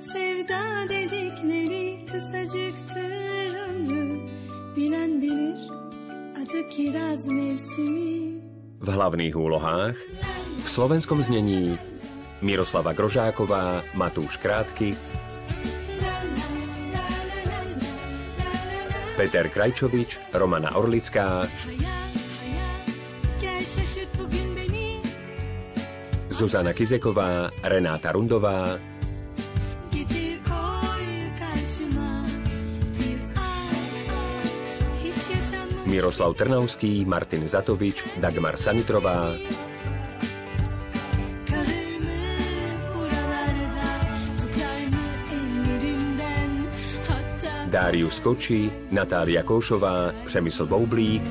Sevda dedikleri kısacıktır ömrü. Bilen bilir adı kiraz mevsimi. V hlavných úlohách v slovenskom znení Miroslava Grožáková, Matúš Krátky, Peter Krajčovič, Romana Orlická, Zuzana Kizeková, Renáta Rundová, Miroslav Trnavský, Martin Zatovič, Dagmar Sanitrová, Darius Koči, Natália Koušová, Přemysl Boublík,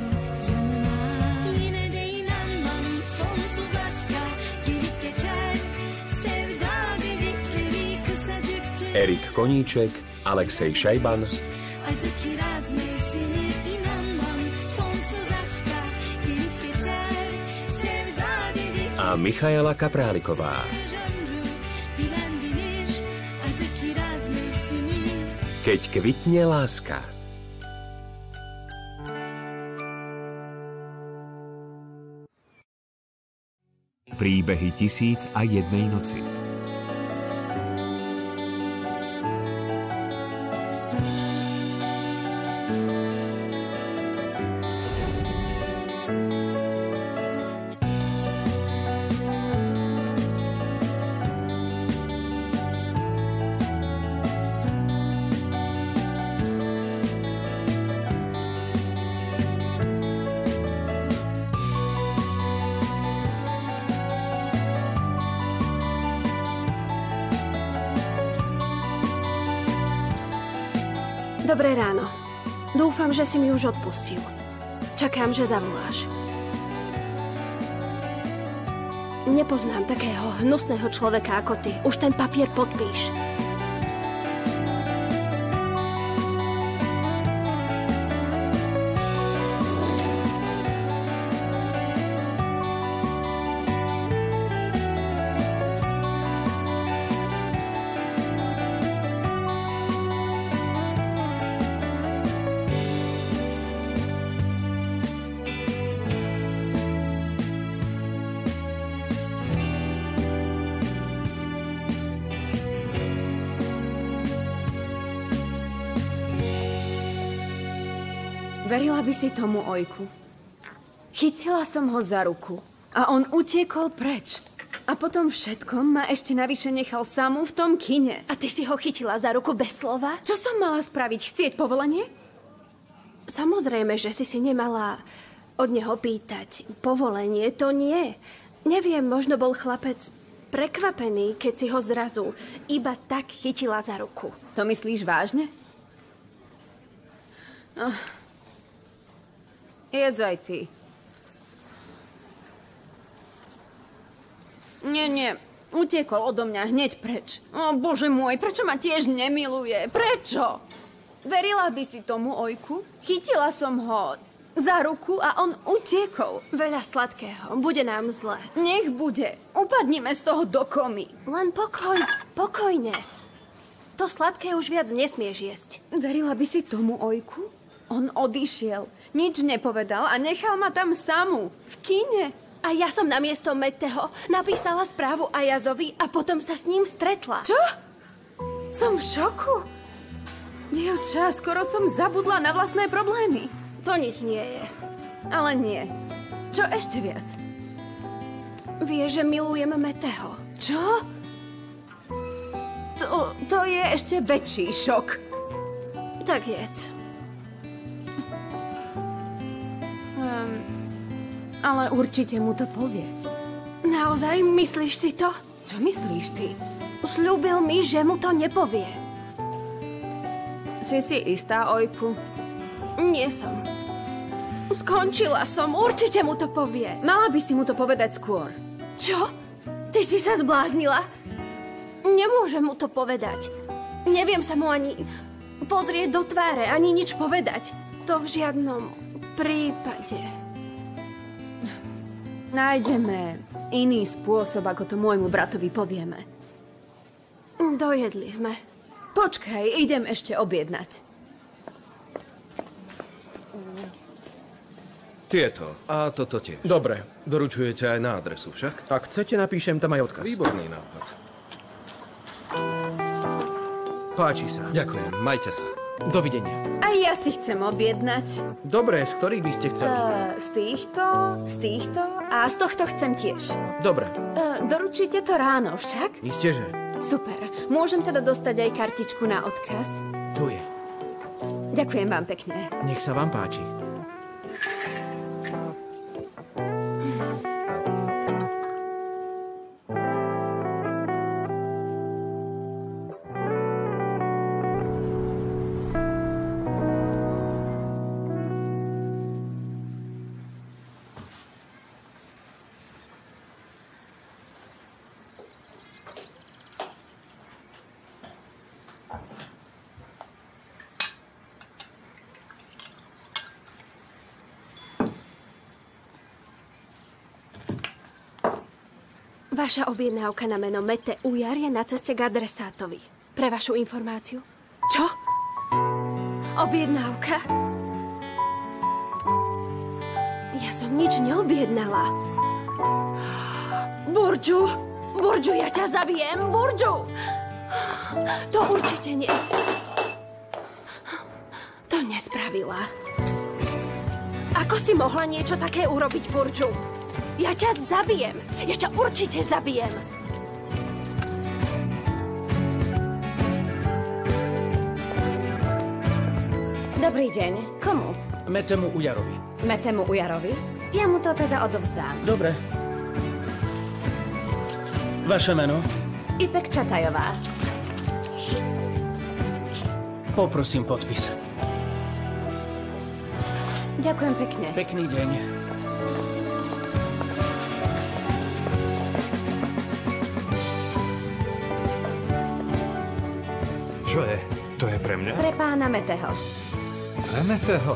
Erik Koníček, Alexej Šajban a Michaela Kapráliková. Keď kvitne láska. Príbehy 1001 noci. Dobré ráno. Dúfam, že si mi už odpustil. Čakám, že zavoláš. Nepoznám takého hnusného človeka ako ty. Už ten papier podpíš. Verila by si tomu, Ojku? Chytila som ho za ruku a on utiekol preč. A potom všetkom ma ešte navyše nechal samú v tom kine. A ty si ho chytila za ruku bez slova? Čo som mala spraviť? Chcieť povolenie? Samozrejme, že si nemala od neho pýtať. Povolenie to nie. Neviem, možno bol chlapec prekvapený, keď si ho zrazu iba tak chytila za ruku. To myslíš vážne? Jedz aj ty. Nie. Utiekol odo mňa hneď preč. O, Bože môj, prečo ma tiež nemiluje? Prečo? Verila by si tomu, Ojku? Chytila som ho za ruku a on utiekol. Veľa sladkého. Bude nám zle. Nech bude. Upadnime z toho do komy. Len pokojne. To sladké už viac nesmieš jesť. Verila by si tomu, Ojku? On odišiel, nič nepovedal a nechal ma tam samú, v kine. A ja som namiesto Metteho napísala správu Ajazovi a potom sa s ním stretla. Čo? Som v šoku. Dievča, skoro som zabudla na vlastné problémy. To nič nie je. Ale nie. Čo ešte viac? Vie, že milujem Metteho. Čo? To je ešte väčší šok. Tak jedz. Ale určite mu to povie. Naozaj myslíš si to? Čo myslíš ty? Sľúbil mi, že mu to nepovie. Si istá, Ojku? Nie som. Skončila som, určite mu to povie. Mala by si mu to povedať skôr. Čo? Ty si sa zbláznila? Nemôžem mu to povedať. Neviem sa mu ani pozrieť do tváre, ani nič povedať. To v žiadnom prípade. Nájdeme iný spôsob, ako to môjmu bratovi povieme. Dojedli sme. Počkaj, idem ešte objednať. Tieto a toto tiež. Dobre. Doručujete aj na adresu však? Ak chcete, napíšem tam aj odkaz. Výborný nápad. Páči sa. Ďakujem, majte sa. Dovidenia. Aj ja si chcem objednať. Dobre, z ktorých by ste chceli? Z týchto a z tohto chcem tiež. Dobre. Doručíte to ráno však? Isteže. Super. Môžem teda dostať aj kartičku na odkaz? Tu je. Ďakujem vám pekne. Nech sa vám páči. Vaša objednávka na meno Mete Ujar je na ceste k adresátovi. Pre vašu informáciu. Čo? Objednávka? Ja som nič neobjednala. Burđu! Burđu, ja ťa zabijem! Burđu! To určite nie. To nespravila. Ako si mohla niečo také urobiť, Burđu? Ja ťa zabijem. Ja ťa určite zabijem. Dobrý deň. Komu? Metemu Ujarovi. Metemu Ujarovi? Ja mu to teda odovzdám. Dobre. Vaše meno? Ipek Čatajová. Poprosím podpis. Ďakujem pekne. Pekný deň. Čo je? To je pre mňa? Pre pána Meteho. Pre Meteho?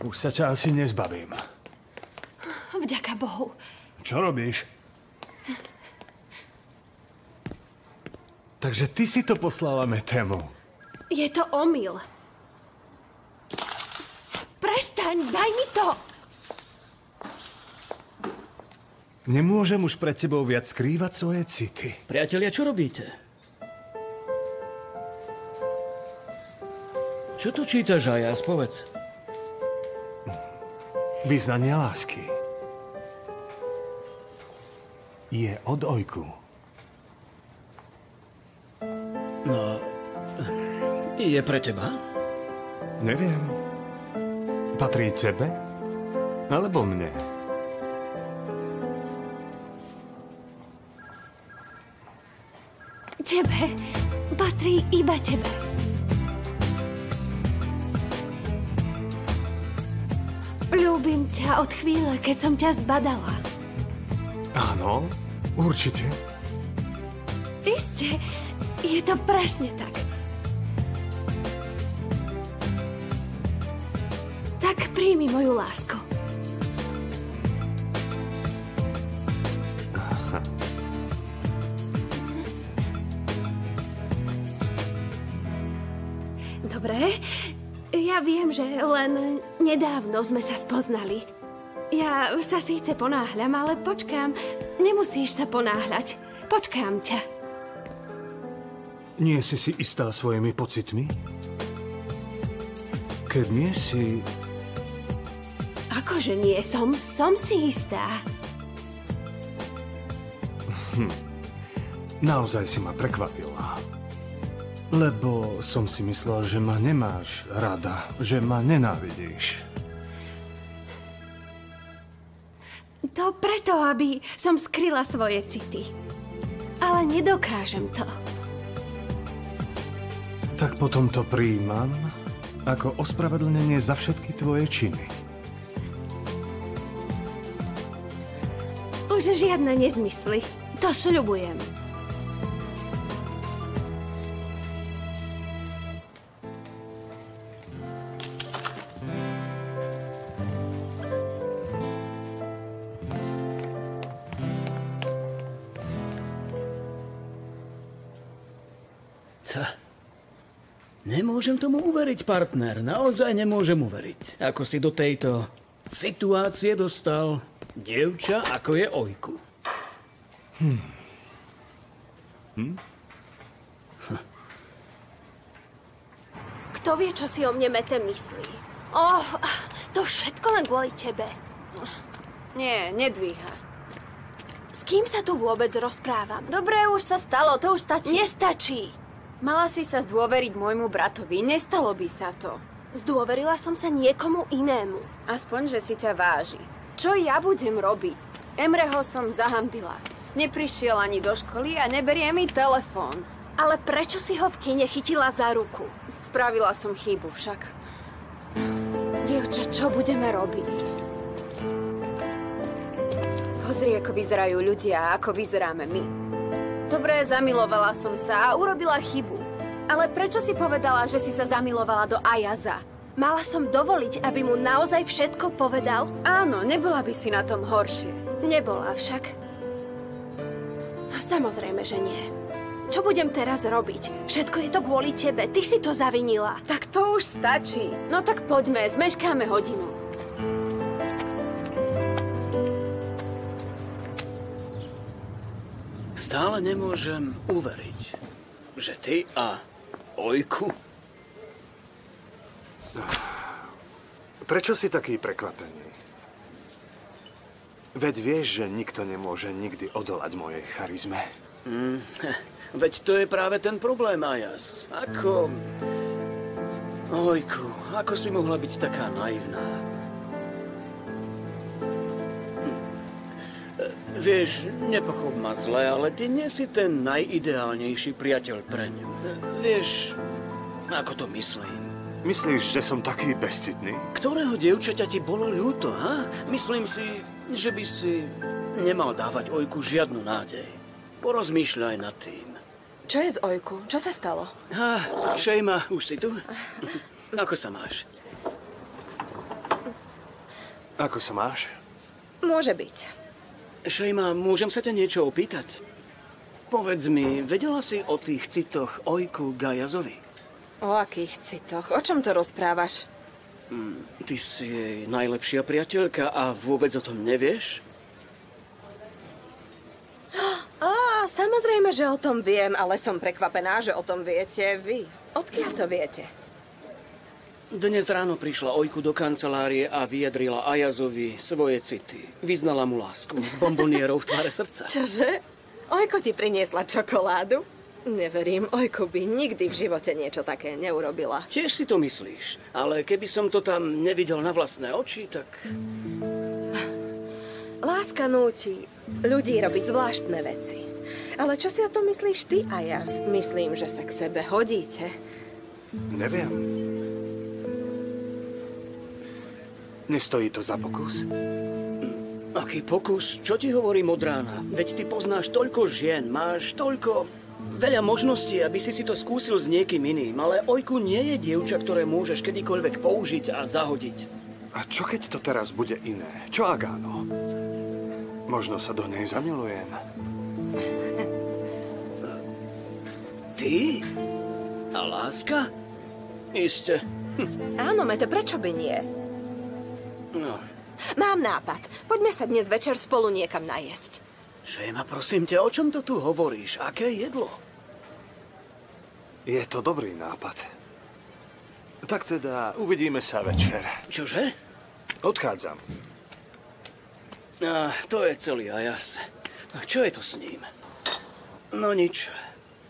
Už sa ťa asi nezbavím. Vďaka Bohu. Čo robíš? Takže ty si to poslala Metemu. Je to omyl. Prestaň, daj mi to! Nemôžem už pred tebou viac skrývať svoje city. Priatelia, čo robíte? Čo tu čítaš, Ajas? Povedz. Vyznanie lásky. Je od Ojku. No, je pre teba? Neviem. Patrí tebe? Alebo mne? Tebe. Patrí iba tebe. Ľúbim ťa od chvíle, keď som ťa zbadala. Áno, určite. Isté, je to presne tak. Tak príjmi moju lásku. Dobre, ja viem, že len nedávno sme sa spoznali. Ja sa síce ponáhľam, ale počkám. Nemusíš sa ponáhľať. Počkám ťa. Nie si si istá svojimi pocitmi? Keď nie si... Akože nie, som si istá. Naozaj si ma prekvapila. Lebo som si myslel, že ma nemáš rada, že ma nenávidíš. To preto, aby som skryla svoje city. Ale nedokážem to. Tak potom to prijímam ako ospravedlnenie za všetky tvoje činy. Už žiadne nezmysly. To sľubujem. sa. Nemôžem tomu uveriť, partner. Naozaj nemôžem uveriť. Ako si do tejto situácie dostal dievča, ako je Ojku. Kto vie, čo si o mne Mete myslí? To všetko len kvôli tebe. Nie, nedvíha. S kým sa tu vôbec rozprávam? Dobre, už sa stalo, to už stačí. Nestačí. Mala si sa zdôveriť môjmu bratovi, nestalo by sa to. Zdôverila som sa niekomu inému. Aspoň, že si ťa váži. Čo ja budem robiť? Emreho som zahambila. Neprišiel ani do školy a neberie mi telefón. Ale prečo si ho v kine chytila za ruku? Spravila som chybu však. Dievča, čo budeme robiť? Pozri, ako vyzerajú ľudia a ako vyzeráme my. Dobre, zamilovala som sa a urobila chybu. Ale prečo si povedala, že si sa zamilovala do Ayaza? Mala som dovoliť, aby mu naozaj všetko povedal? Áno, nebola by si na tom horšie. Nebola však. Samozrejme, že nie. Čo budem teraz robiť? Všetko je to kvôli tebe. Ty si to zavinila. Tak to už stačí. No tak poďme, zmeškáme hodinu. Stále nemôžem uveriť, že ty a Ojku... Prečo si taký prekvapený? Veď vieš, že nikto nemôže nikdy odolať mojej charizme. Veď to je práve ten problém, Ayaz. Ojku, ako si mohla byť taká naivná? Vieš, nepochop ma zle, ale ty nie si ten najideálnejší priateľ pre ňu. Vieš, ako to myslím? Myslíš, že som taký bezcitný? Ktorého dievčaťa ti bolo ľúto, ha? Myslím si, že by si nemal dávať Ojku žiadnu nádej. Porozmýšľaj nad tým. Čo je z Ojku? Čo sa stalo? Šejma, už si tu? Ako sa máš? Ako sa máš? Môže byť. Šejma, môžem sa ťa niečo opýtať? Povedz mi, vedela si o tých citoch Ojku Gajazovi? O akých citoch? O čom to rozprávaš? Ty si jej najlepšia priateľka a vôbec o tom nevieš? Samozrejme, že o tom viem, ale som prekvapená, že o tom viete vy. Odkiaľ to viete? Dnes ráno prišla Ojku do kancelárie a vyjadrila Ayazovi svoje city. Vyznala mu lásku s bombonierou v tvare srdca. Čože? Ojko ti priniesla čokoládu? Neverím, Ojku by nikdy v živote niečo také neurobila. Tiež si to myslíš, ale keby som to tam nevidel na vlastné oči, tak... Láska núti ľudí robiť zvláštne veci. Ale čo si o tom myslíš ty, Ayaz? Myslím, že sa k sebe hodíte. Neviem. Nestojí to za pokus? Aký pokus? Čo ti hovorím od rána? Veď ty poznáš toľko žien, máš toľko... Veľa možností, aby si to skúsil s niekým iným, ale Ojku nie je dievča, ktoré môžeš kedykoľvek použiť a zahodiť. A čo keď to teraz bude iné? Čo ak áno? Možno sa do nej zamilujem. Ty? A láska? Iste. Áno, Mete, prečo by nie? No. Mám nápad. Poďme sa dnes večer spolu niekam najesť. Šejma, prosím ťa, o čom to tu hovoríš? Aké jedlo? Je to dobrý nápad. Tak teda uvidíme sa večer. Čože? Odchádzam. To je celý Ayaz. Čo je to s ním? No nič.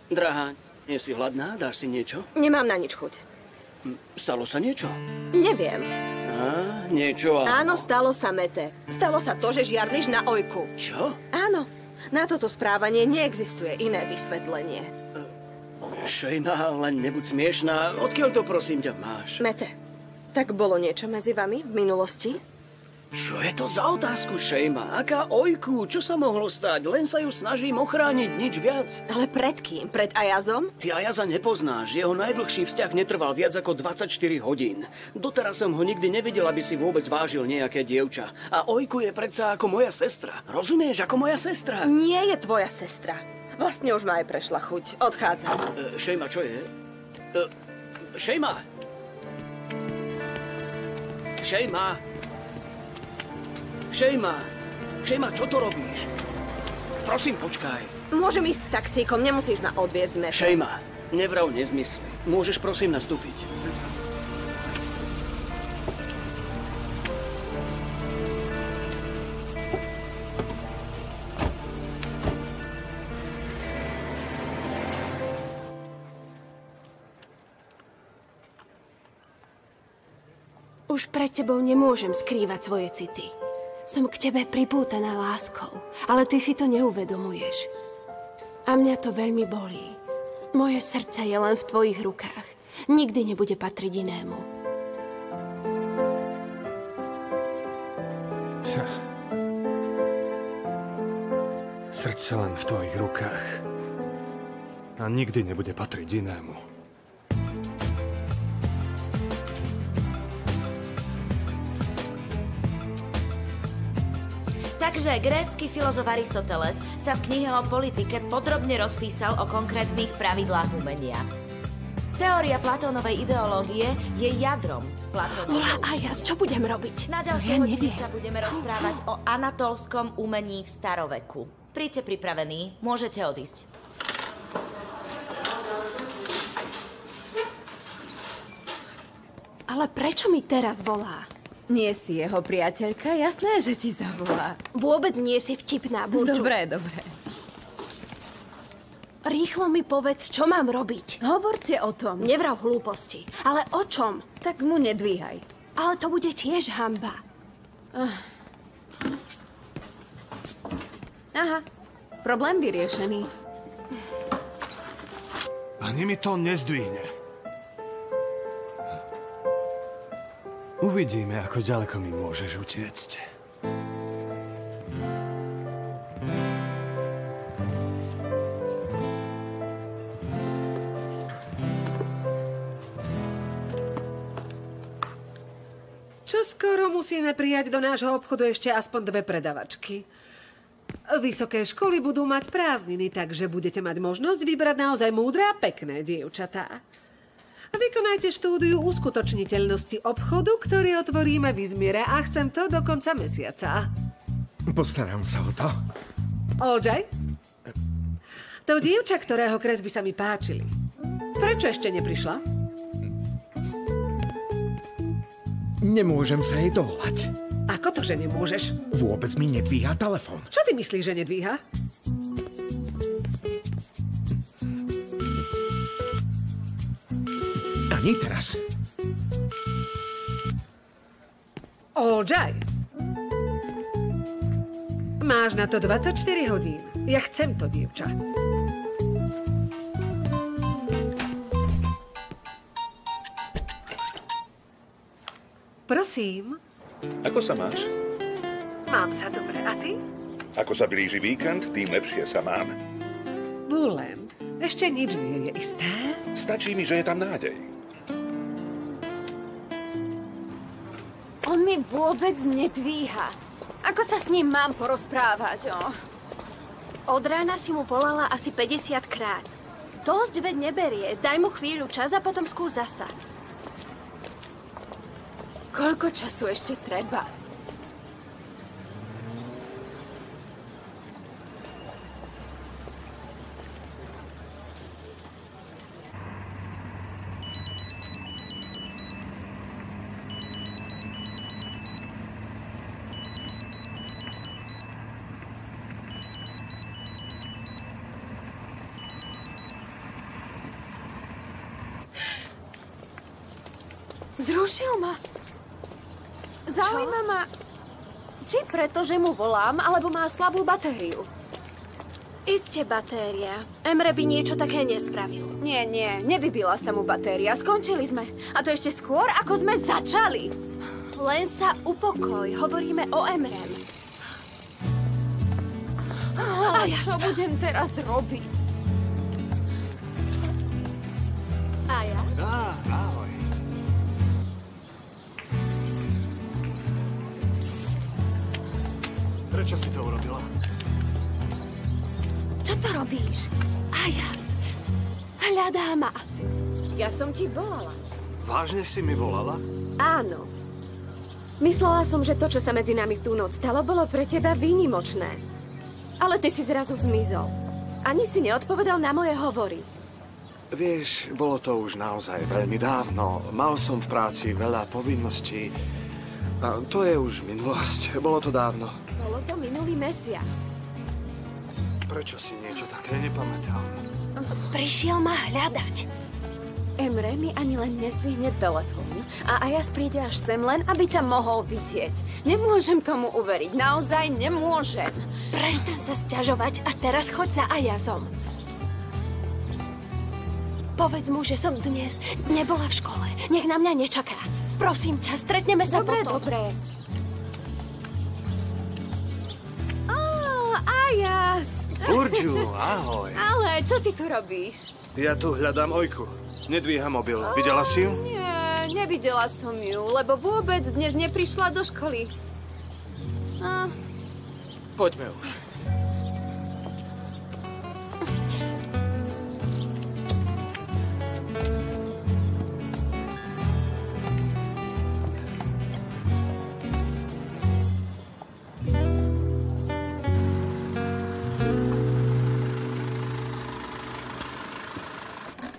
Drahá, nie si hladná? Dáš si niečo? Nemám na nič chuť. Stalo sa niečo? Neviem. Niečo a... Áno, stalo sa, Mete. Stalo sa to, že žiarliš na Ojku. Čo? Áno. Na toto správanie neexistuje iné vysvetlenie. Šejma, len nebuď smiešná. Odkiaľ to, prosím ťa, máš? Mete, tak bolo niečo medzi vami v minulosti? Čo je to za otázku, Šejma? Aká Ojku? Čo sa mohlo stať? Len sa ju snažím ochrániť, nič viac. Ale pred kým? Pred Ayazom? Ty Ayaza nepoznáš. Jeho najdlhší vzťah netrval viac ako 24 hodín. Doteraz som ho nikdy nevidel, aby si vôbec vážil nejaké dievča. A Ojku je predsa ako moja sestra. Rozumieš? Ako moja sestra. Nie je tvoja sestra. Vlastne už ma aj prešla chuť. Odchádzam. Šejma, čo je? Šejma! Šejma! Šejma! Šejma, čo to robíš? Prosím, počkaj. Môžem ísť taxíkom, nemusíš ma odviezť v metre. Šejma, nevrav nezmysly. Môžeš prosím nastúpiť. Už pred tebou nemôžem skrývať svoje city. Som k tebe pripútaná láskou, ale ty si to neuvedomuješ. A mňa to veľmi bolí. Moje srdce je len v tvojich rukách. Nikdy nebude patriť inému. Srdce len v tvojich rukách. A nikdy nebude patriť inému. Takže grécky filozof Aristoteles sa v knihe o politike podrobne rozpísal o konkrétnych pravidlách umenia. Teória Platónovej ideológie je jadrom Platónovej. Volá Ajas, čo budem robiť? Na ďalšie hodiny sa budeme rozprávať o anatolskom umení v staroveku. Príďte pripravení, môžete odísť. Ale prečo mi teraz volá? Nie si jeho priateľka? Jasné, že ti zavolá. Vôbec nie si vtipná, Burču. Dobre. Rýchlo mi povedz, čo mám robiť. Hovorte o tom. Nevrav hlúposti. Ale o čom? Tak mu nedvíhaj. Ale to bude tiež hanba. Aha, problém vyriešený. Ani mi to nezdvihne. Uvidíme, ako ďaleko mi môžeš utiecť. Čoskoro musíme prijať do nášho obchodu ešte aspoň 2 predavačky. Vysoké školy budú mať prázdniny, takže budete mať možnosť vybrať naozaj múdre a pekné dievčatá. Vykonajte štúdiu uskutočniteľnosti obchodu, ktorý otvoríme v Izmire a chcem to do konca mesiaca. Postaram sa o to. Oldřej? To dievča, ktorého kresby sa mi páčili. Prečo ešte neprišla? Nemôžem sa jej dovolať. Ako to, že nemôžeš? Vôbec mi nedvíha telefón. Čo ty myslíš, že nedvíha? Ani teraz. Oldřej. Máš na to 24 hodín. Ja chcem to dievča. Prosím. Ako sa máš? Mám sa dobre. A ty? Ako sa blíži víkend, tým lepšie sa mám. Bullend, ešte nič nie je isté. Stačí mi, že je tam nádej. On mi vôbec nedvíha. Ako sa s ním mám porozprávať, Od rána si mu volala asi 50 krát. Dosť veď neberie. Daj mu chvíľu čas a potom skús zasa. Koľko času ešte treba? Zrušil ma. Zaujíma ma, či preto, že mu volám, alebo má slabú batériu. Iste batéria. Emre by niečo také nespravil. Nie, nevybila sa mu batéria. Skončili sme. A to ešte skôr, ako sme začali. Len sa upokoj. Hovoríme o Emrem. A čo budem teraz robiť? A ja? Ahoj. Prečo si to urobila? Čo to robíš? Ajas, hľadá ma. Ja som ti volala. Vážne si mi volala? Áno. Myslela som, že to, čo sa medzi nami v tú noc stalo, bolo pre teba výnimočné. Ale ty si zrazu zmizol. Ani si neodpovedal na moje hovory. Vieš, bolo to už naozaj veľmi dávno. Mal som v práci veľa povinností. A to je už minulosť. Bolo to dávno. Bolo to minulý mesiac. Prečo si niečo také nepamätám? Prišiel ma hľadať. Emre mi ani len nezdvihne telefón a Ajas príde až sem len, aby ťa mohol vidieť. Nemôžem tomu uveriť, naozaj nemôžem. Prestaň sa sťažovať a teraz choď za Ajazom. Povedz mu, že som dnes nebola v škole. Nech na mňa nečaká. Prosím ťa, stretneme sa potom. Dobre. Ajas! Burďu, ahoj. Ale čo ty tu robíš? Ja tu hľadám Ojku. Nedvíha mobil. Videla si ju? Nie, nevidela som ju, lebo vôbec dnes neprišla do školy. Poďme už.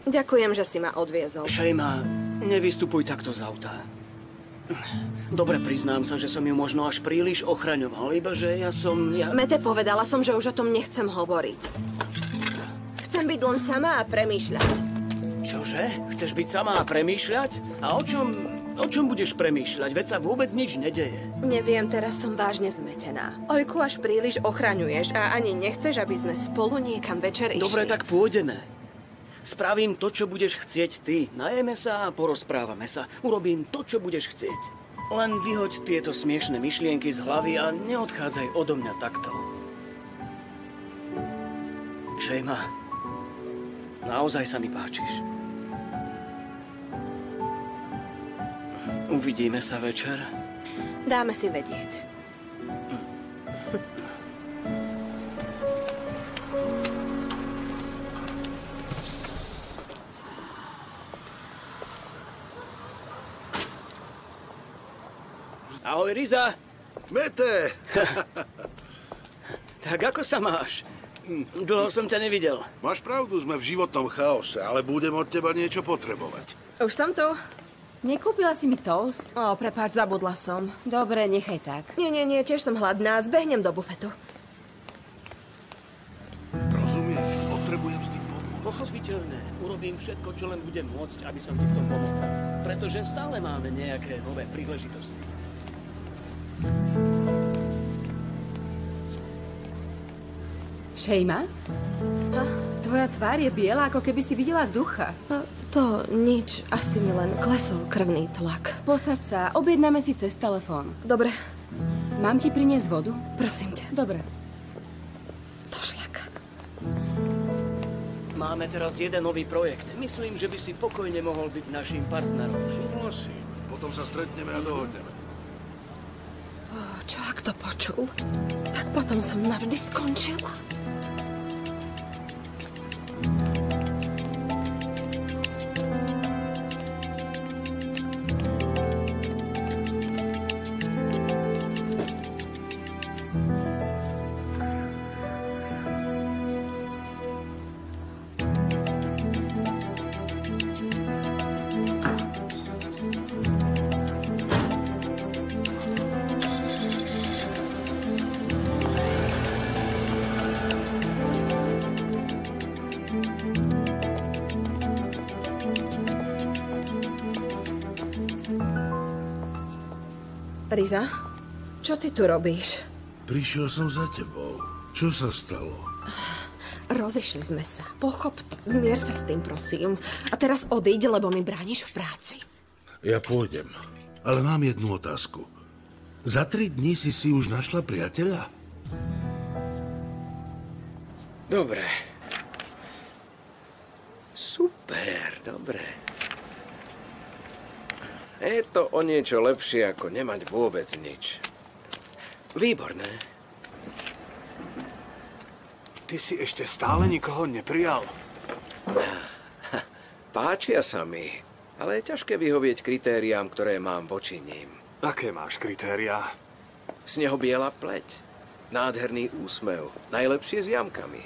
Ďakujem, že si ma odviezol. Šejma, nevystupuj takto z auta. Dobre, priznám sa, že som ju možno až príliš ochraňoval, iba že ja... Mete, povedala som, že už o tom nechcem hovoriť. Chcem byť len sama a premýšľať. Čože? Chceš byť sama a premýšľať? A o čom budeš premýšľať? Veď sa vôbec nič nedeje. Neviem, teraz som vážne zmetená. Ojku až príliš ochraňuješ a ani nechceš, aby sme spolu niekam večer išli. Dobre, tak pôjdeme. Spravím to, čo budeš chcieť ty. Najeme sa a porozprávame sa. Urobím to, čo budeš chcieť. Len vyhoď tieto smiešné myšlienky z hlavy a neodchádzaj odo mňa takto. Šejma, naozaj sa mi páčiš. Uvidíme sa večer. Dáme si vedieť. Ahoj, Riza. Mete! Tak ako sa máš? Dlho som ťa nevidel. Máš pravdu, sme v životnom chaose, ale budem od teba niečo potrebovať. Už som tu. Nekúpila si mi toast? Prepáč, zabudla som. Dobre, nechaj tak. Nie, tiež som hladná. Zbehnem do bufetu. Rozumieš? Potrebujem s tým pomôcť. Pochopiteľné. Urobím všetko, čo len budem môcť, aby som ti v tom pomohol. Pretože stále máme nejaké nové príležitosti. Šejma? Tvoja tvár je biela, ako keby si videla ducha. To nič. Asi mi len klesol krvný tlak. Posaď sa, objednáme si cez telefón. Dobre. Mám ti priniesť vodu? Prosím ťa. Dobre. Došľak. Máme teraz jeden nový projekt. Myslím, že by si pokojne mohol byť naším partnerom. Súhlasím. Potom sa stretneme a dohodneme. Čo ak to počul? Tak potom som navždy skončila. Riza, čo ty tu robíš? Prišiel som za tebou. Čo sa stalo? Rozišli sme sa. Pochop to. Zmier sa s tým, prosím. A teraz odíď, lebo mi brániš v práci. Ja pôjdem. Ale mám jednu otázku. Za 3 dní si už našla priateľa? Dobre. Super, dobre. Je to o niečo lepšie, ako nemať vôbec nič. Výborné. ty si ešte stále nikoho neprijal? Páčia sa mi, ale je ťažké vyhovieť kritériám, ktoré mám voči ním. Aké máš kritériá? Snehobiela pleť, nádherný úsmev, najlepšie s jamkami.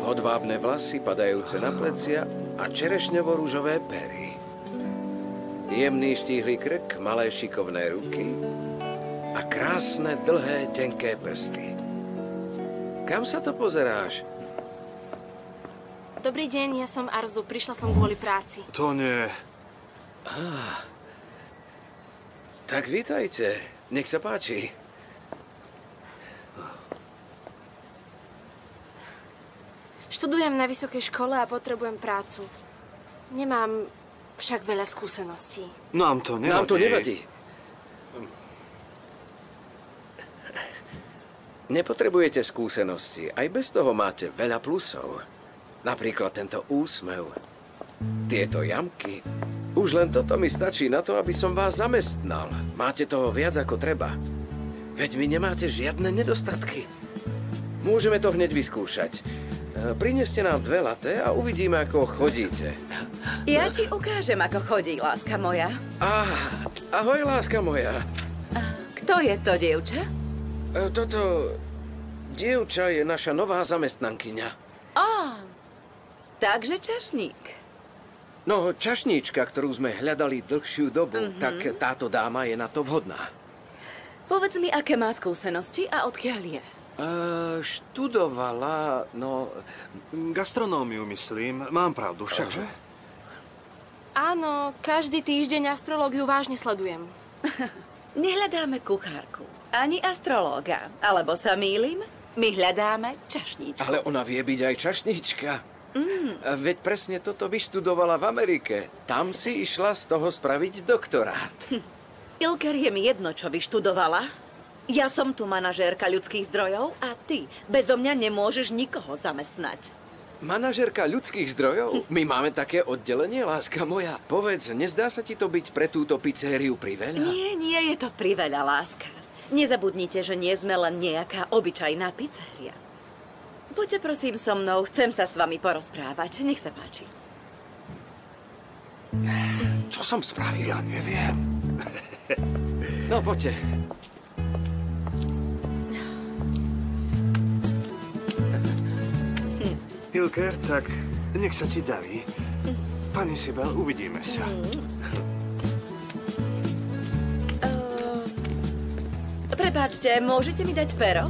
Hodvábne vlasy padajúce na plecia a čerešňovo-ružové pery. Jemný štíhly krk, malé šikovné ruky a krásne, dlhé, tenké prsty. Kam sa to pozeráš? Dobrý deň, ja som Arzu. Prišla som kvôli práci. To nie. Tak vítajte. Nech sa páči. Študujem na vysokej škole a potrebujem prácu. Nemám však veľa skúseností. Nám to nevadí. Nám to nevadí. Nepotrebujete skúsenosti. Aj bez toho máte veľa plusov. Napríklad tento úsmev. Tieto jamky. Už len toto mi stačí na to, aby som vás zamestnal. Máte toho viac ako treba. Veď vy nemáte žiadne nedostatky. Môžeme to hneď vyskúšať. Prineste nám 2 latte a uvidíme, ako chodíte. Ja ti ukážem, ako chodí, láska moja. Ahoj, láska moja. Kto je to, dievča? Toto dievča je naša nová zamestnankyňa. Takže čašník. No, čašníčka, ktorú sme hľadali dlhšiu dobu, tak táto dáma je na to vhodná. Povedz mi, aké má skúsenosti a odkiaľ je? Študovala, gastronómiu, myslím. Mám pravdu všakže? Áno, každý týždeň astrológiu vážne sledujem. Nehľadáme kuchárku, ani astrológa. Alebo sa mýlim? My hľadáme čašníčku. Ale ona vie byť aj čašníčka. Veď presne toto vyštudovala v Amerike. Tam si išla z toho spraviť doktorát. Ilker, je mi jedno, čo vyštudovala. Ja som tu manažérka ľudských zdrojov a ty bezo mňa nemôžeš nikoho zamestnať. Manažérka ľudských zdrojov? My máme také oddelenie, láska moja. Povedz, nezdá sa ti to byť pre túto pizzériu priveľa? Nie je to priveľa, láska. Nezabudnite, že nie sme len nejaká obyčajná pizzeria. Poďte prosím so mnou, chcem sa s vami porozprávať. Nech sa páči. Čo som spravil, ja neviem. No, poďte. Ilker, tak nech sa ti darí. Pani Sibel, uvidíme sa. Prepáčte, môžete mi dať pero?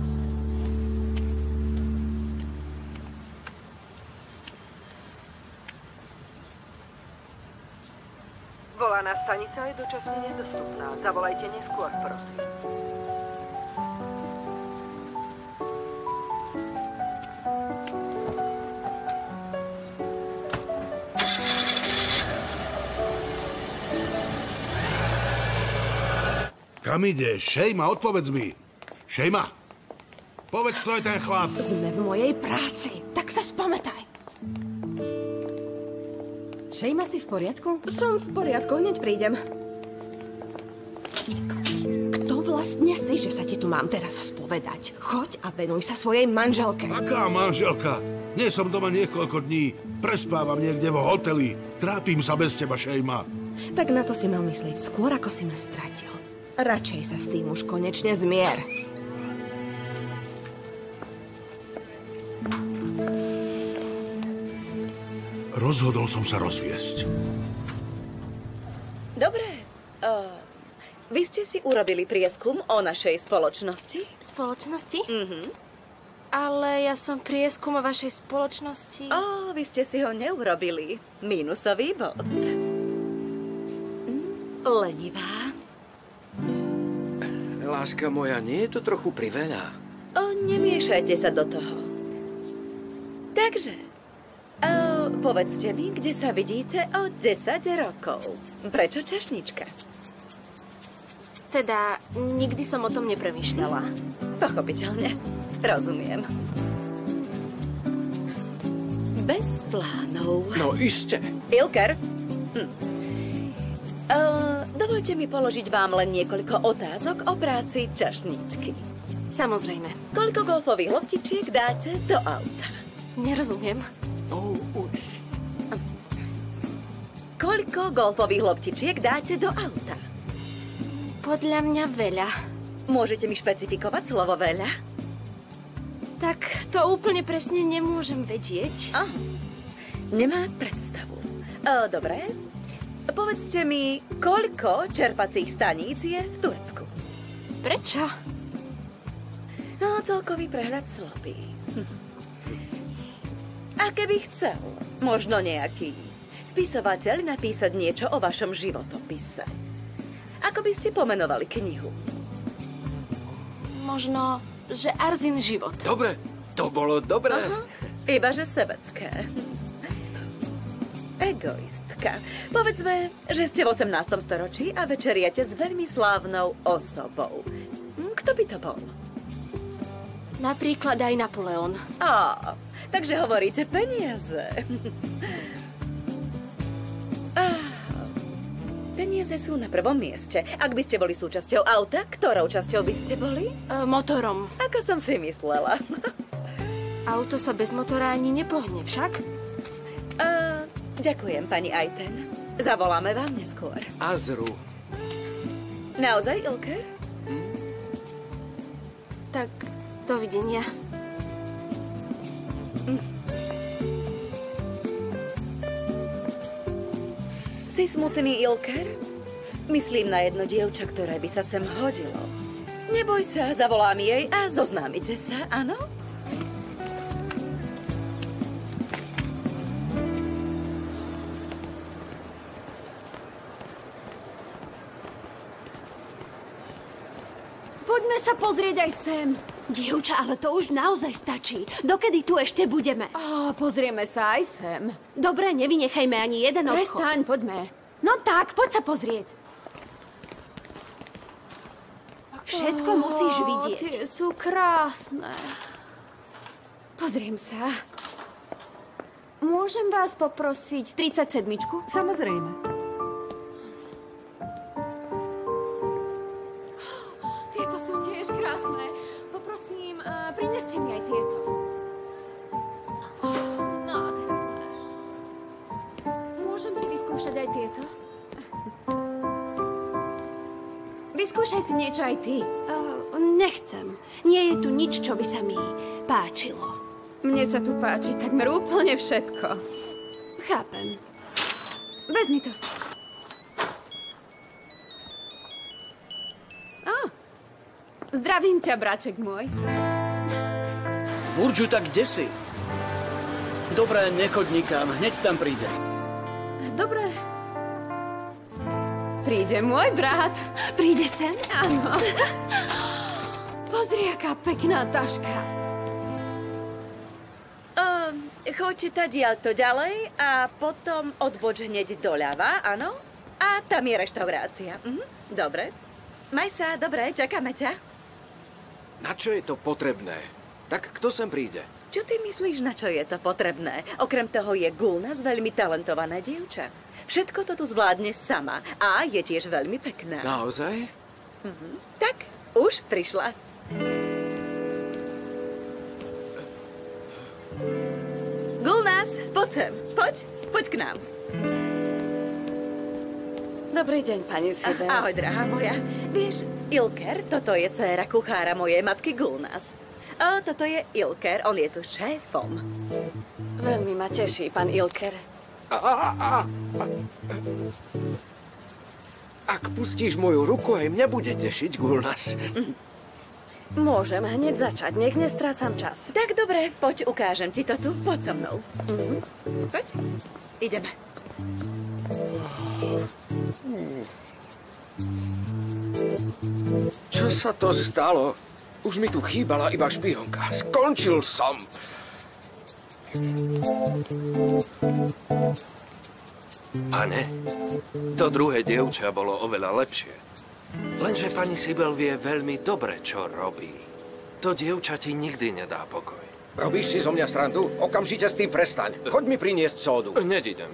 Volaná stanica je dočasne nedostupná. Zavolajte neskôr, prosím. Kam ideš? Šejma, odpovedz mi. Šejma, povedz, kto je ten chlap. Sme v mojej práci, tak sa spamätaj. Šejma, si v poriadku? Som v poriadku, hneď prídem. Kto vlastne si, že sa ti tu mám teraz spovedať? Choď a venuj sa svojej manželke. Aká manželka? Nie som doma niekoľko dní. Prespávam niekde vo hoteli. Trápim sa bez teba, Šejma. Tak na to si mal myslieť skôr, ako si ma stratil. Radšej sa s tým už konečne zmier. Rozhodol som sa rozviesť. Dobre. Vy ste si urobili prieskum o našej spoločnosti? Spoločnosti? Ale ja som prieskum o vašej spoločnosti. Vy ste si ho neurobili. Mínusový bod. Lenivá. Láska moja, nie je to trochu priveľa? Nemiešajte sa do toho. Takže, povedzte mi, kde sa vidíte o 10 rokov. Prečo čašnička? Teda, nikdy som o tom nepremýšľala. Pochopiteľne. Rozumiem. Bez plánov. No iste. Ilker? Dovoľte mi položiť vám len niekoľko otázok o práci čašníčky. Samozrejme. Koľko golfových loptičiek dáte do auta? Nerozumiem. Koľko golfových loptičiek dáte do auta? Podľa mňa veľa. Môžete mi špecifikovať slovo veľa? Tak to úplne presne nemôžem vedieť. Nemá predstavu. Dobre. Povedzte mi, koľko čerpacích staníc je v Turecku? Prečo? No, celkový prehľad slobí. A keby chcel, možno nejaký spisovateľ napísať niečo o vašom životopise, ako by ste pomenovali knihu? Možno, že Arzin život. Dobre, to bolo dobré. Ibaže sebecké. Egoistka. Povedzme, že ste v 18. storočí a večeriate s veľmi slávnou osobou. Kto by to bol? Napríklad aj Napoleon. Takže hovoríte peniaze. Peniaze sú na prvom mieste. Ak by ste boli súčasťou auta, ktorou časťou by ste boli? Motorom. Ako som si myslela. Auto sa bez motora ani nepohne, však? Ďakujem, pani Aiten. Zavoláme vám neskôr. Azru. Naozaj, Ilke? Tak, dovidenia. Si smutný, Ilker? Myslím na jedno dievča, ktoré by sa sem hodilo. Neboj sa, zavolám jej a zoznámite sa, áno? Poďme sa pozrieť aj sem. Dievča, ale to už naozaj stačí. Dokedy tu ešte budeme? Pozrieme sa aj sem. Dobre, nevynechajme ani jeden obchod. Prestaň, poďme. No tak, poď sa pozrieť. Všetko musíš vidieť. Tie sú krásne. Pozriem sa. Môžem vás poprosiť 37? Samozrejme. Tieto sú tiež krásne. Poprosím, prineste mi aj tieto. Nádherné. Môžem si vyskúšať aj tieto? Vyskúšaj si niečo aj ty. Nechcem. Nie je tu nič, čo by sa mi páčilo. Mne sa tu páči takmer úplne všetko. Chápem. Vezmi to. Zdravím ťa, braček môj. Burđu, tak kde si? Dobre, nechoď nikam, hneď tam príde. Dobre. Príde môj brat. Príde sem? Áno. Pozri, aká pekná taška. Choďte tadiaľto ďalej a potom odboč hneď doľava, áno? A tam je reštaurácia. Dobre. Maj sa, dobre, čakáme ťa. Na čo je to potrebné? Tak kto sem príde? Čo ty myslíš, na čo je to potrebné? Okrem toho je Gulnaz veľmi talentované dievča. Všetko to tu zvládne sama a je tiež veľmi pekná. Naozaj? Tak, už prišla. Gulnaz, poď sem. Poď k nám. Dobrý deň, pani Sibel. Ahoj, drahá moja. Vieš, Ilker, toto je dcéra kuchára mojej matky Gulnaz. A toto je Ilker, on je tu šéfom. Veľmi ma teší, pán Ilker. Ak pustíš moju ruku, aj mňa bude tešiť, Gulnaz. Môžem hneď začať, nech nestrácam čas. Tak dobre, poď, ukážem ti to tu, poď so mnou. Poď, ideme. Čo sa to stalo? Už mi tu chýbala iba špionka. Skončil som. Ane, to druhé dievča bolo oveľa lepšie. Lenže pani Sibel vie veľmi dobre, čo robí. To dievča ti nikdy nedá pokoj. Robíš si zo mňa srandu? Okamžite s tým prestaň. Choď mi priniesť sódu. Nedidem.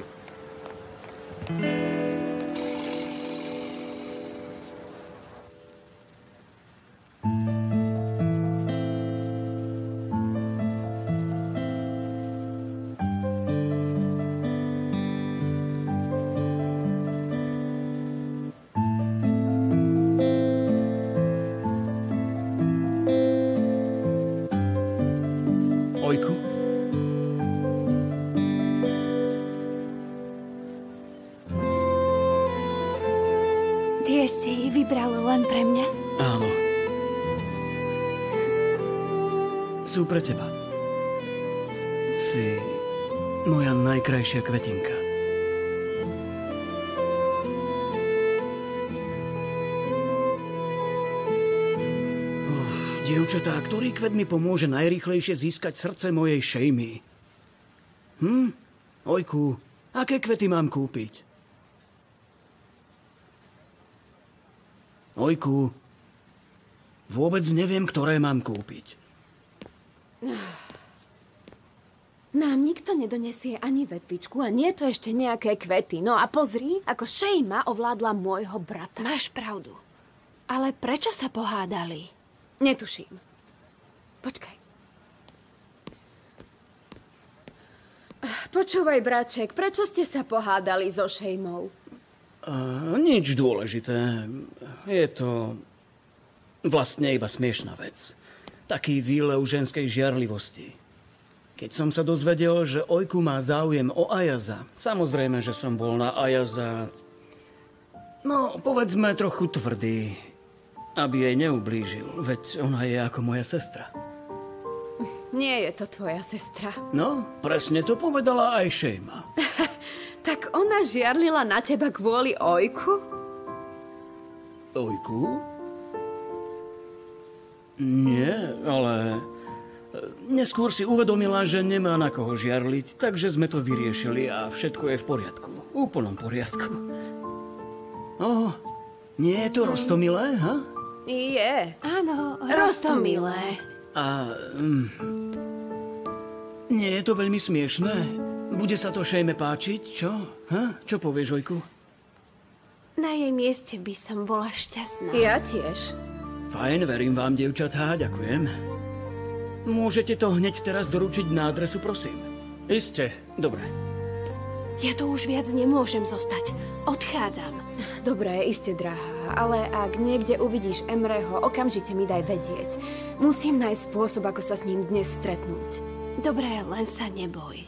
sú pre teba. Si moja najkrajšia kvetinka. Dievčatá, ktorý kvet mi pomôže najrýchlejšie získať srdce mojej Šejmy? Ojku, aké kvety mám kúpiť? Ojku, vôbec neviem, ktoré mám kúpiť. Nám nikto nedonesie ani vetvičku a nie to ešte nejaké kvety. No a pozri, ako Šejma ovládla môjho brata. Máš pravdu. Ale prečo sa pohádali? Netuším. Počkaj. Počúvaj, braček, prečo ste sa pohádali so Šejmou? Nič dôležité. Je to vlastne iba smiešná vec. Taký výlev ženskej žiarlivosti. Keď som sa dozvedel, že Ojku má záujem o Ayaza, samozrejme, že som bol na Ayaza, no, povedzme, trochu tvrdý, aby jej neublížil, veď ona je ako moja sestra. Nie je to tvoja sestra. No, presne to povedala aj Šejma. Tak ona žiarlila na teba kvôli Ojku? Ojku? Nie, ale neskôr si uvedomila, že nemá na koho žiarliť, takže sme to vyriešili a všetko je v poriadku. V úplnom poriadku. Nie je to roztomilé, ha? Je. Áno, roztomilé. A nie je to veľmi smiešné? Bude sa to Šejme páčiť, čo? Čo povieš, Ojku? Na jej mieste by som bola šťastná. Ja tiež. Fajn, verím vám, dievčatá, ďakujem. Môžete to hneď teraz doručiť na adresu, prosím? Iste. Dobre. Ja tu už viac nemôžem zostať. Odchádzam. Dobre, iste, drahá, ale ak niekde uvidíš Emreho, okamžite mi daj vedieť. Musím nájsť spôsob, ako sa s ním dnes stretnúť. Dobre, len sa neboj.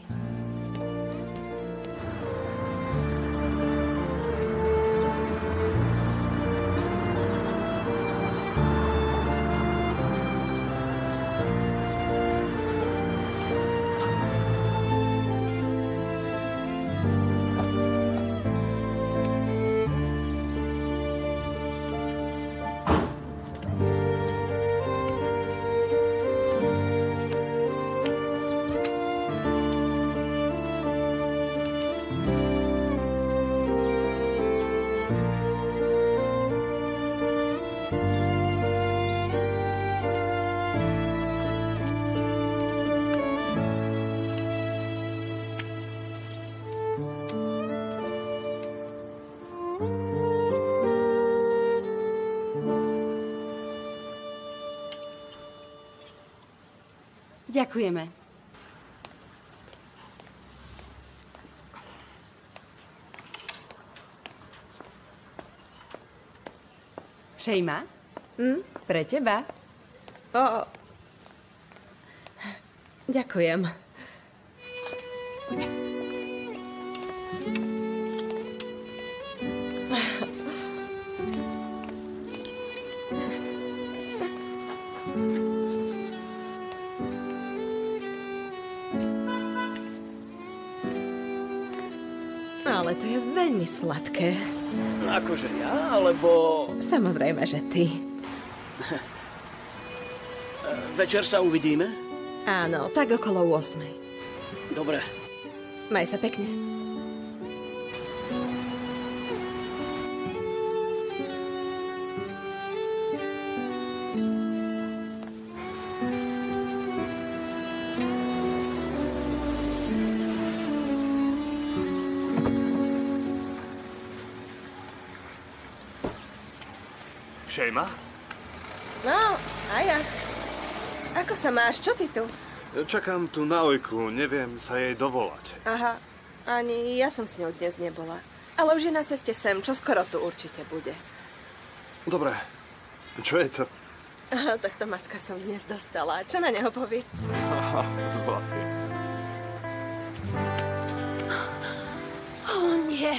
Ďakujeme. Šejma? Pre teba? Ďakujem. Ale to je veľmi sladké. Akože ja, alebo... Samozrejme, že ty. Večer sa uvidíme? Áno, tak okolo 8. Dobre. Maj sa pekne. Šejma? No, Ayaz. Ako sa máš? Čo ty tu? Čakám tu na Ojku, neviem sa jej dovolať. Aha, ani ja som s ňou dnes nebola. Ale už je na ceste sem, čo skoro tu určite bude. Dobre, čo je to? Aha, takto macka som dnes dostala. Čo na neho povíš? Zlatý. Nie.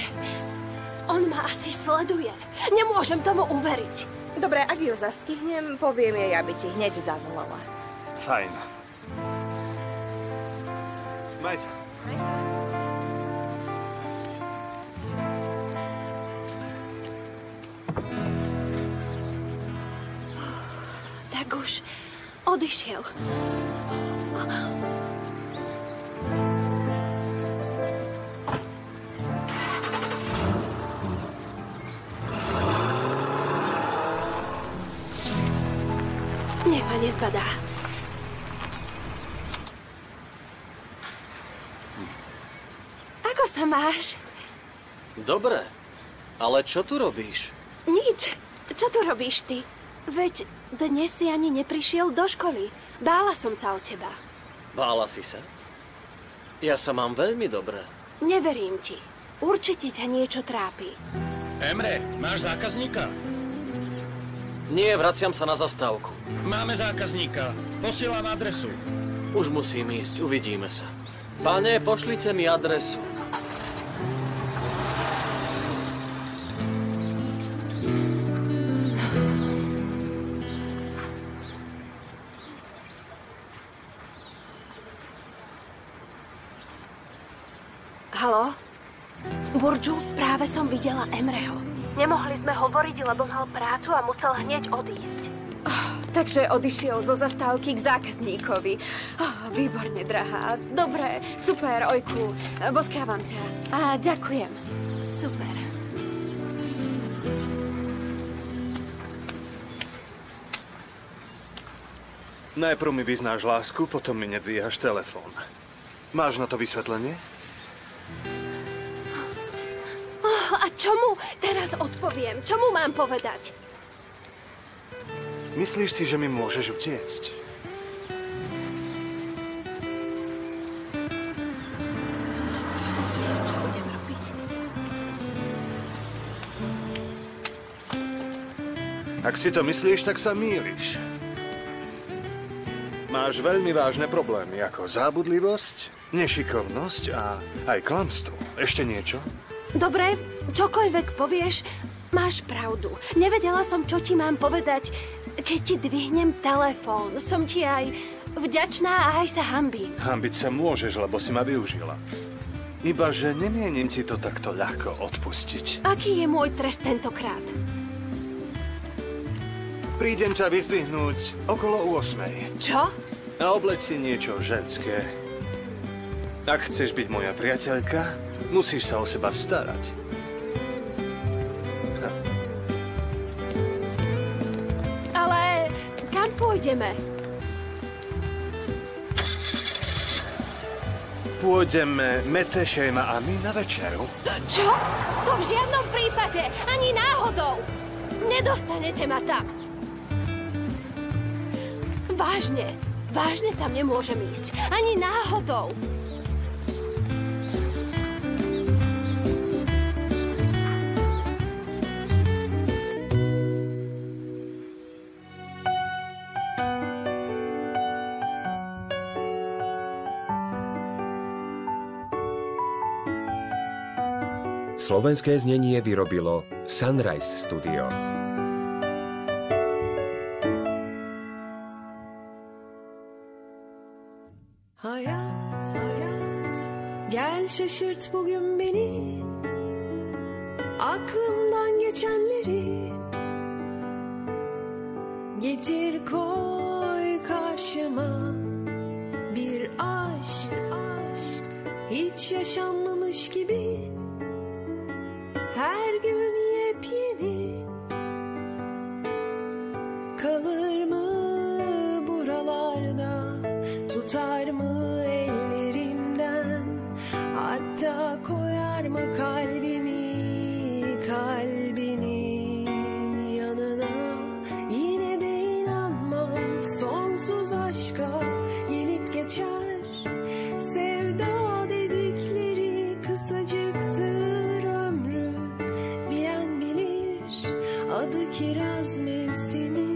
On ma asi sleduje. Nemôžem tomu uveriť. Dobre, ak ju zastihnem, poviem jej, aby ti hneď zavolala. Fajn. Maj sa. Tak už odišiel. Nech ma nezbadá. Ako sa máš? Dobre, ale čo tu robíš? Nič. Čo tu robíš ty? Veď dnes si ani neprišiel do školy. Bála som sa o teba. Bála si sa? Ja sa mám veľmi dobre. Neverím ti. Určite ťa niečo trápi. Emre, máš zákazníka? Nie, vraciam sa na zastávku. Máme zákazníka. Posielam adresu. Už musím ísť, uvidíme sa. Pane, pošlite mi adresu. Haló? Burdžu, práve som videla Emreho. Nemohli sme hovoriť, lebo mal prácu a musel hneď odísť. Takže odišiel zo zastávky k zákazníkovi. Výborne, drahá. Dobre, super, Ojku. Boskávam ťa. A ďakujem. Super. Najprv mi vyznáš lásku, potom mi nedvíhaš telefón. Máš na to vysvetlenie? A čomu teraz odpoviem? Čomu mám povedať? Myslíš si, že mi môžeš utiecť? Čo budem robiť? Ak si to myslíš, tak sa mýliš. Máš veľmi vážne problémy, ako zábudlivosť, nešikovnosť a aj klamstvo. Ešte niečo? Dobre, čokoľvek povieš, máš pravdu. Nevedela som, čo ti mám povedať, keď ti dvihnem telefón. Som ti aj vďačná a aj sa hanbím. Hanbiť sa môžeš, lebo si ma využila. Iba, že nemienim ti to takto ľahko odpustiť. Aký je môj trest tentokrát? Prídem ťa vyzdvihnúť okolo 8. Čo? A obleď si niečo ženské. Ak chceš byť moja priateľka, musíš sa o seba starať. Ale kam pôjdeme? Pôjdeme Mete, Šejma a my na večeru. Čo? To v žiadnom prípade, ani náhodou. Nedostanete ma tam. Vážne tam nemôžem ísť. Ani náhodou. Slovenské znenie vyrobilo Sunrise Studio. Gel şaşırt bugün beni, aklımdan geçenleri getir koy karşıma. Bir aşk hiç yaşanmamış gibi, her gün yepyeni. Kalır mı buralarda, tutar mı ellerimden, hatta koyar mı kalbimi kalbinin yanına. Yine de inanmam sonsuz aşka gelip geçer. Sevda dedikleri kısacıktır ömrü, bilen bilir adı kiraz mevsimi.